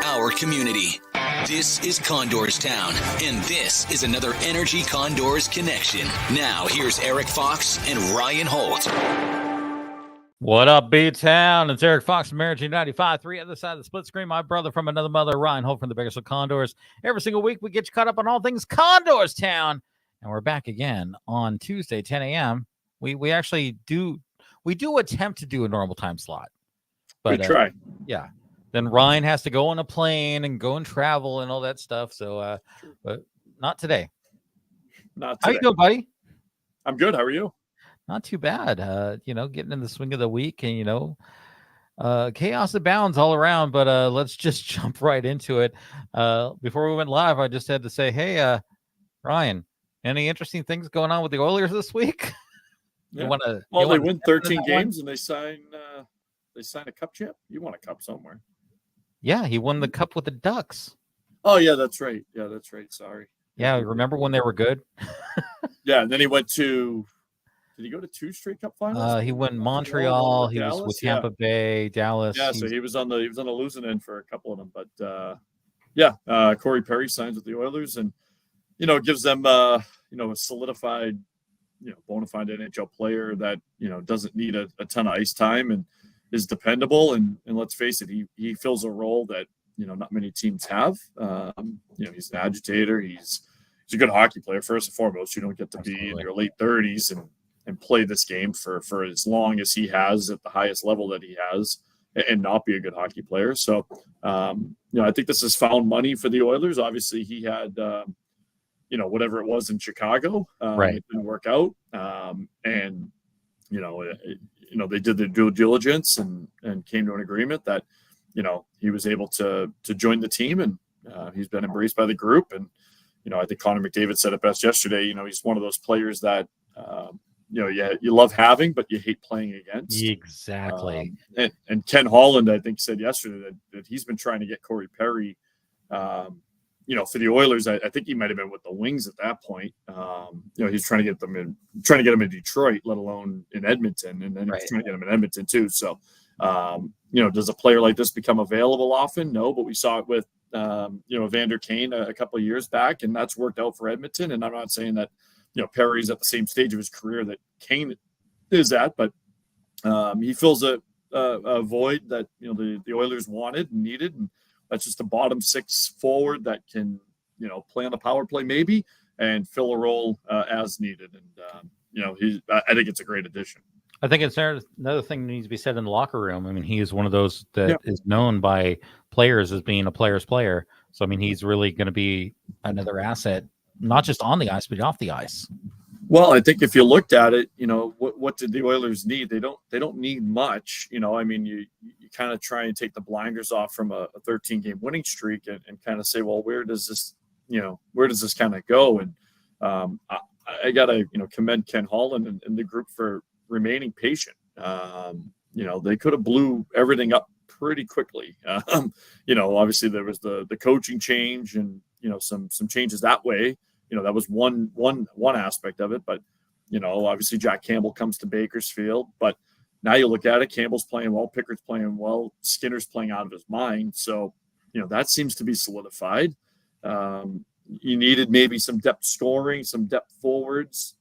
our community. This is CondorsTown, and this is another Energy Condors connection. Now, here's Eric Fox and Ryan Holt. What up, B-Town? It's Eric Fox from Energy 95.3. Other side of the split screen, my brother from another mother, Ryan Holt from the Bakersfield Condors. Every single week, we get you caught up on all things CondorsTown, and we're back again on Tuesday, 10 a.m. We actually do attempt to do a normal time slot, but we try. Yeah. Then Ryan has to go on a plane and go and travel and all that stuff. So, but not today. Not today. How you doing, buddy? I'm good. How are you? Not too bad. Getting in the swing of the week, and chaos abounds all around. But let's just jump right into it. Before we went live, I just had to say, hey, Ryan, any interesting things going on with the Oilers this week? Yeah. They win 13 games and they sign a cup champ. You want a cup somewhere? Yeah, he won the cup with the Ducks. Oh yeah, that's right. Sorry. Yeah, remember when they were good? Yeah, and then he went to. Did he go to 2 straight cup finals? He went Montreal. He Dallas, was with Tampa Bay, Dallas. Yeah, so he was on the losing end for a couple of them. But Corey Perry signs with the Oilers, and gives them a solidified, bona fide NHL player that doesn't need a ton of ice time and is dependable. And let's face it, he fills a role that not many teams have. He's an agitator. He's a good hockey player. First and foremost, you don't get to be in your late 30s and play this game for as long as he has at the highest level that he has and not be a good hockey player. So, I think this is found money for the Oilers. Obviously, he had, whatever it was in Chicago, right. It didn't work out. They did their due diligence and came to an agreement that, he was able to join the team, and he's been embraced by the group. And, I think Connor McDavid said it best yesterday. He's one of those players that, you love having, but you hate playing against. Exactly. And Ken Holland, I think, said yesterday that he's been trying to get Corey Perry, for the Oilers. I think he might have been with the Wings at that point. He's trying to get him in Detroit, let alone in Edmonton, and then he's trying to get him in Edmonton too. So, does a player like this become available often? No, but we saw it with Evander Kane a couple of years back, and that's worked out for Edmonton. And I'm not saying that Perry's at the same stage of his career that Kane is at, but he fills a void that the Oilers wanted and needed, and that's just a bottom 6 forward that can play on the power play maybe and fill a role as needed. And I think it's a great addition. I think it's another thing that needs to be said in the locker room. I mean, he is one of those that is known by players as being a player's player. So, I mean, he's really going to be another asset, not just on the ice, but off the ice. Well, I think if you looked at it, what did the Oilers need? They don't need much. I mean, you kind of try and take the blinders off from a 13-game winning streak and kind of say, well, where does this kind of go? And I got to commend Ken Holland and the group for remaining patient. They could have blew everything up pretty quickly. Obviously there was the coaching change and some changes that way. That was one aspect of it, but obviously Jack Campbell comes to Bakersfield, but now you look at it, Campbell's playing well, Pickett's playing well, Skinner's playing out of his mind. So, that seems to be solidified. You needed maybe some depth scoring, some depth forwards.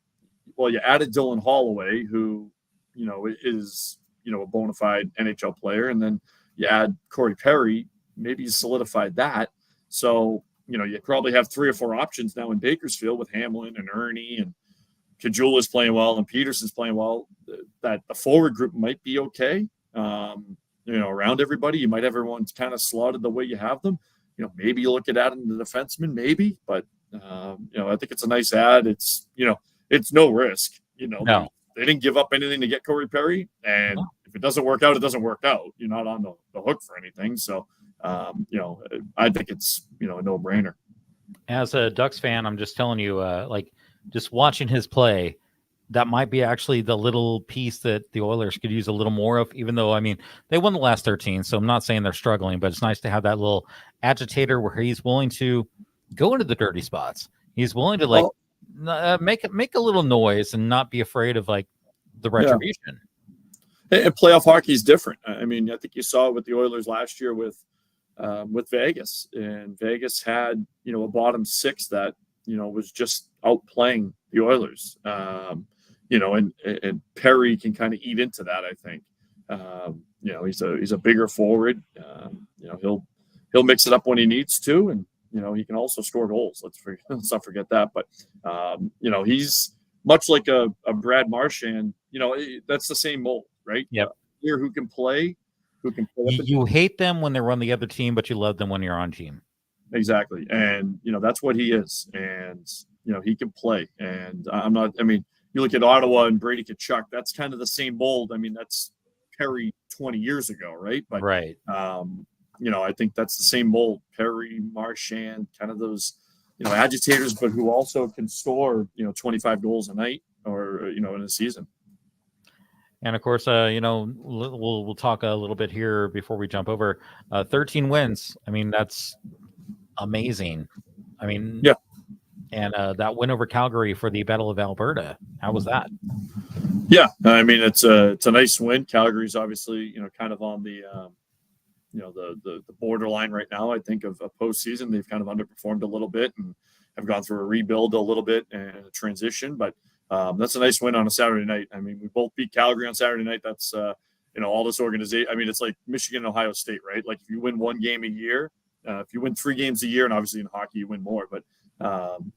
Well, you added Dylan Holloway, who, is, a bona fide NHL player. And then you add Corey Perry, maybe you solidified that. So, you probably have 3 or 4 options now in Bakersfield with Hamlin and Ernie and Kajula's playing well and Peterson's playing well. That the forward group might be okay. Around everybody, you might have everyone kind of slotted the way you have them. Maybe you look at adding the defenseman, maybe, but I think it's a nice add. It's it's no risk. No. They didn't give up anything to get Corey Perry, and if it doesn't work out, it doesn't work out. You're not on the hook for anything. So, I think it's a no-brainer. As a Ducks fan, I'm just telling you, just watching his play, that might be actually the little piece that the Oilers could use a little more of, even though, I mean, they won the last 13, so I'm not saying they're struggling, but it's nice to have that little agitator where he's willing to go into the dirty spots. He's willing to make a little noise and not be afraid of the retribution. And playoff hockey is different. I mean, I think you saw it with the Oilers last year with with Vegas, and Vegas had, a bottom six that, was just outplaying the Oilers. And Perry can kind of eat into that, I think. He's a bigger forward. He'll mix it up when he needs to, and he can also score goals. Let's not forget that. But he's much like a Brad Marchand. That's the same mold, right? Yep. Here who can play. You hate them when they're on the other team, but you love them when you're on team. Exactly. And, that's what he is. And, he can play. And you look at Ottawa and Brady Tkachuk, that's kind of the same mold. That's Perry 20 years ago, right? But, right. I think that's the same mold. Perry, Marchand, kind of those, agitators, but who also can score, 25 goals a night or, in a season. And of course, we'll talk a little bit here before we jump over. 13 wins. That's amazing. Yeah. And that win over Calgary for the Battle of Alberta. How was that? Yeah, it's a nice win. Calgary's obviously, kind of on the the borderline right now. I think of a postseason. They've kind of underperformed a little bit and have gone through a rebuild a little bit and a transition, but. That's a nice win on a Saturday night. We both beat Calgary on Saturday night. That's, all this organization. It's like Michigan and Ohio State, right? Like if you win one game a year, if you win 3 games a year, and obviously in hockey you win more, but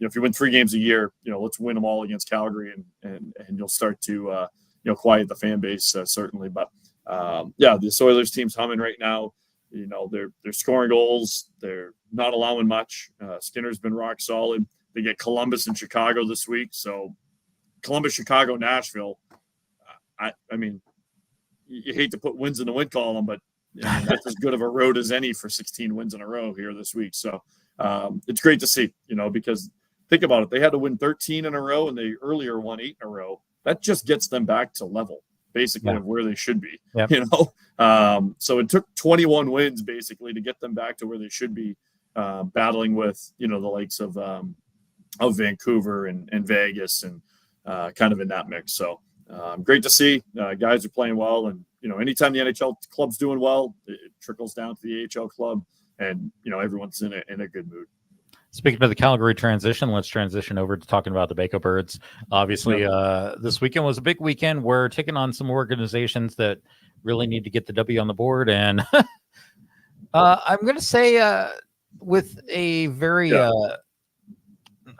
if you win 3 games a year, let's win them all against Calgary, and you'll start to quiet the fan base certainly. But this Oilers team's humming right now. They're scoring goals. They're not allowing much. Skinner's been rock solid. They get Columbus and Chicago this week, so. Columbus, Chicago, Nashville. You hate to put wins in the win column, but that's as good of a road as any for 16 wins in a row here this week. So it's great to see, because think about it. They had to win 13 in a row, and they earlier won 8 in a row. That just gets them back to level, basically, of where they should be. Yep. So it took 21 wins, basically, to get them back to where they should be, battling with, the likes of Vancouver and Vegas and, kind of in that mix. So great to see. Guys are playing well, and anytime the NHL club's doing well, it trickles down to the AHL club, and everyone's in a good mood. Speaking of the Calgary transition, let's transition over to talking about the Baco Birds. Obviously, this weekend was a big weekend. We're taking on some organizations that really need to get the W on the board, and I'm going to say with a very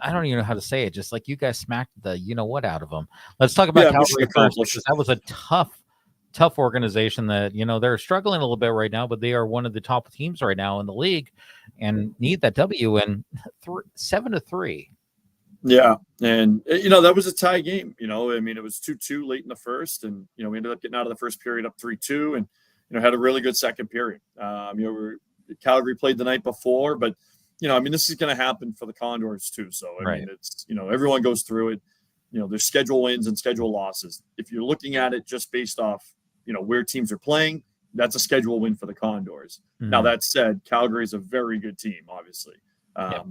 I don't even know how to say it. Just like you guys smacked the what out of them. Let's talk about Calgary first, because that was a tough organization that, they're struggling a little bit right now, but they are one of the top teams right now in the league and need that W, and 7-3. Yeah. And, that was a tie game. It was 2-2 late in the first, and, we ended up getting out of the first period up 3-2 and, had a really good second period. Calgary played the night before, but this is going to happen for the Condors too. So, it's, everyone goes through it. There's schedule wins and schedule losses. If you're looking at it just based off, where teams are playing, that's a schedule win for the Condors. Mm-hmm. Now, that said, Calgary is a very good team, obviously.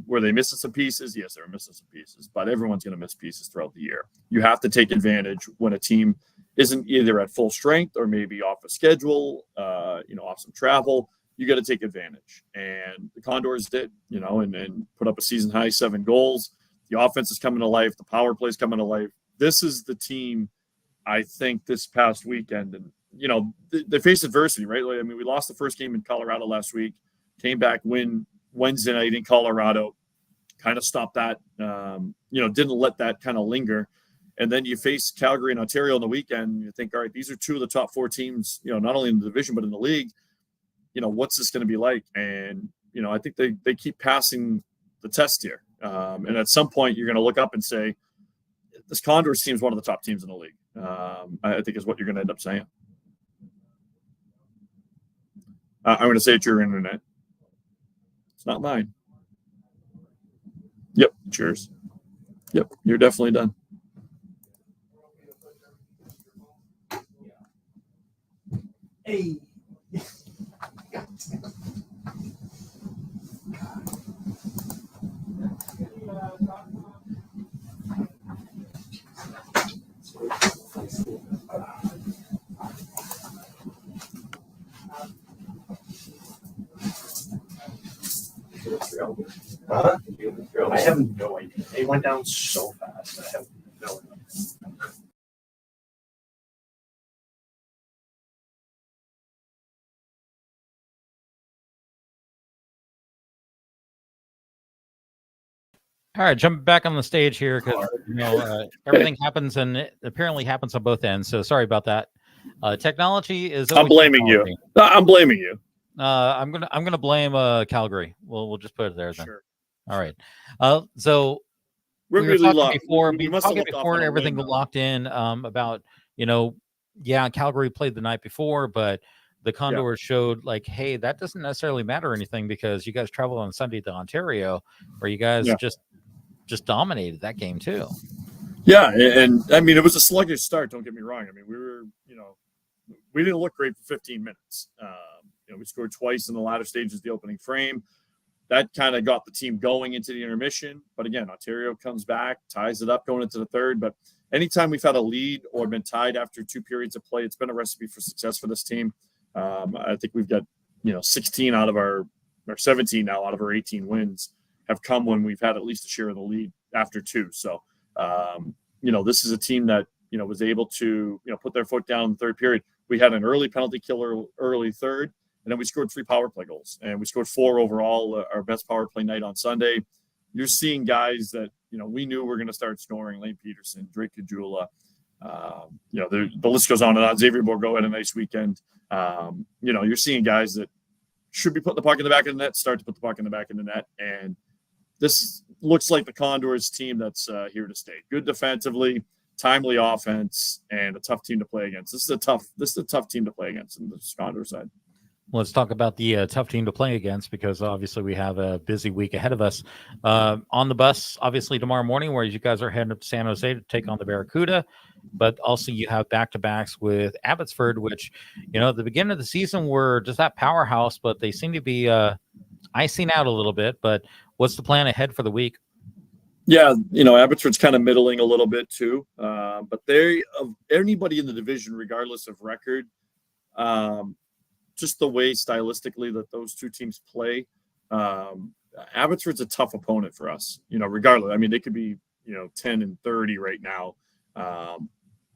Were they missing some pieces? Yes, they were missing some pieces, but everyone's going to miss pieces throughout the year. You have to take advantage when a team isn't either at full strength or maybe off a schedule, off some travel. You got to take advantage. And the Condors did, and put up a season high 7 goals. The offense is coming to life. The power play is coming to life. This is the team, I think, this past weekend. And, they faced adversity, right? We lost the first game in Colorado last week, came back, win Wednesday night in Colorado, kind of stopped that, didn't let that kind of linger. And then you face Calgary and Ontario on the weekend. And you think, all right, these are 2 of the top 4 teams, not only in the division, but in the league. What's this going to be like? And, I think they keep passing the test here. And at some point you're going to look up and say, this Condors team is one of the top teams in the league. I think is what you're going to end up saying. I'm going to say it's your internet. It's not mine. Yep. Cheers. Yep. You're definitely done. Hey. Huh? I have no idea. They went down so fast. I have no idea. All right, jumping back on the stage here because everything happens and it apparently happens on both ends. So sorry about that. Technology is. I'm blaming you. I'm blaming you. I'm gonna blame Calgary. We'll just put it there then. Sure. All right. So We're we were really talking locked. before. We must have looked off on a everything limb, locked in. About Calgary played the night before, but the Condors showed like, hey, that doesn't necessarily matter anything because you guys traveled on Sunday to Ontario, where you guys just dominated that game too. Yeah, and I mean it was a sluggish start. Don't get me wrong. I mean we didn't look great for 15 minutes. We scored twice in the latter stages of the opening frame. That kind of got the team going into the intermission. But again, Ontario comes back, ties it up going into the third. But anytime we've had a lead or been tied after 2 periods of play, it's been a recipe for success for this team. I think we've got 16 out of our 17 now out of our 18 wins have come when we've had at least a share of the lead after 2. So this is a team that was able to put their foot down in the third period. We had an early penalty killer early third, and then we scored 3 power play goals, and we scored 4 overall. Our best power play night on Sunday. You're seeing guys that we knew were going to start scoring. Lane Peterson, Drake Kajula. The list goes on and on. Xavier Bourgault had a nice weekend. You're seeing guys that should be putting the puck in the back of the net start to put the puck in the back of the net, and this looks like the Condors team that's here to stay. Good defensively, timely offense, and a tough team to play against. This is a tough team to play against in the Condors side. Let's talk about the tough team to play against because obviously we have a busy week ahead of us. On the bus, obviously tomorrow morning, where you guys are heading up to San Jose to take on the Barracuda, but also you have back-to-backs with Abbotsford, which at the beginning of the season were just that powerhouse, but they seem to be icing out a little bit. But what's the plan ahead for the week? Yeah, Abbotsford's kind of middling a little bit too, but anybody in the division, regardless of record, just the way stylistically that those two teams play, Abbotsford's a tough opponent for us. Regardless, I mean they could be 10-30 right now.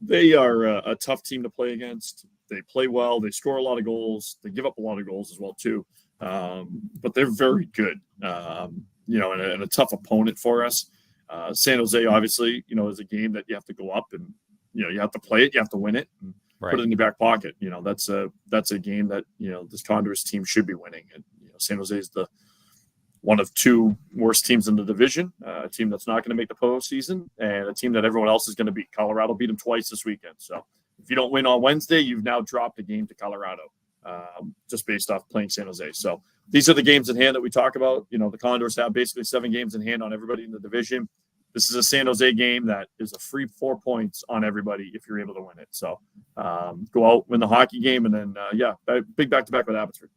They are a tough team to play against. They play well. They score a lot of goals. They give up a lot of goals as well too. But they're very good. And a tough opponent for us. San Jose, obviously, is a game that you have to go up and, you have to play it. You have to win it and put it in your back pocket. That's a game that, this Condors team should be winning. And, San Jose is one of 2 worst teams in the division, a team that's not going to make the postseason and a team that everyone else is going to beat. Colorado beat them twice this weekend. So if you don't win on Wednesday, you've now dropped a game to Colorado just based off playing San Jose. So these are the games in hand that we talk about. The Condors have basically 7 games in hand on everybody in the division. This is a San Jose game that is a free 4 points on everybody if you're able to win it. So go out, win the hockey game, and then, big back-to-back with Abbotsford.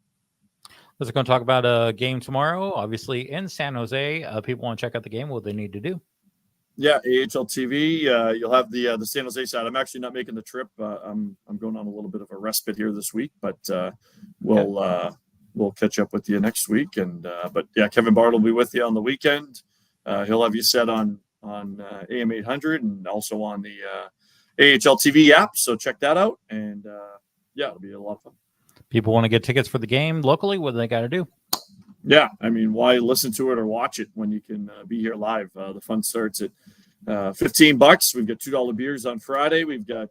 Let's go and talk about a game tomorrow, obviously in San Jose. People want to check out the game. What they need to do? Yeah, AHL TV. You'll have the San Jose side. I'm actually not making the trip. I'm going on a little bit of a respite here this week, but we'll catch up with you next week. And Kevin Bard will be with you on the weekend. He'll have you set on AM 800 and also on the AHL TV app. So check that out. And it'll be a lot of fun. People want to get tickets for the game locally. What do they got to do? Yeah, I mean, why listen to it or watch it when you can be here live? The fun starts at $15. We've got $2 beers on Friday. We've got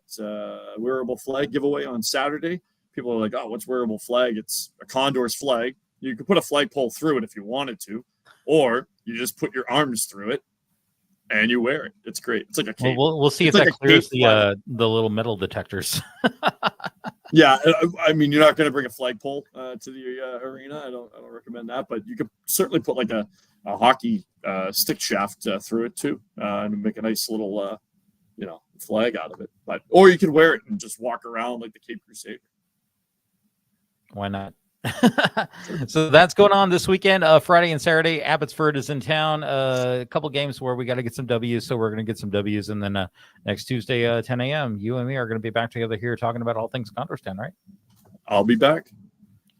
wearable flag giveaway on Saturday. People are like, oh, what's wearable flag? It's a Condors flag. You could put a flagpole through it if you wanted to, or you just put your arms through it and you wear it. It's great. It's like a cape. We'll see if that clears the little metal detectors. Yeah, I mean, you're not going to bring a flagpole to the arena. I don't recommend that, but you could certainly put like a hockey stick shaft through it too, and make a nice little flag out of it. Or you could wear it and just walk around like the Cape Crusader. Why not? So that's going on this weekend, Friday and Saturday. Abbotsford is in town. A couple games where we got to get some W's, so we're going to get some W's. And then next Tuesday, 10 a.m., you and me are going to be back together here talking about all things CondorsTown, right? I'll be back.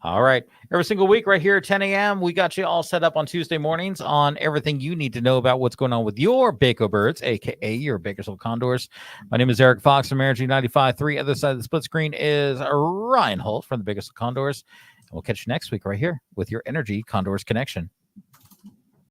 All right. Every single week right here at 10 a.m., we got you all set up on Tuesday mornings on everything you need to know about what's going on with your Baco Birds, a.k.a. your Bakersfield Condors. My name is Eric Fox from Energy 95.3. Other side of the split screen is Ryan Holt from the Bakersfield Condors. And we'll catch you next week right here with your Energy Condors Connection.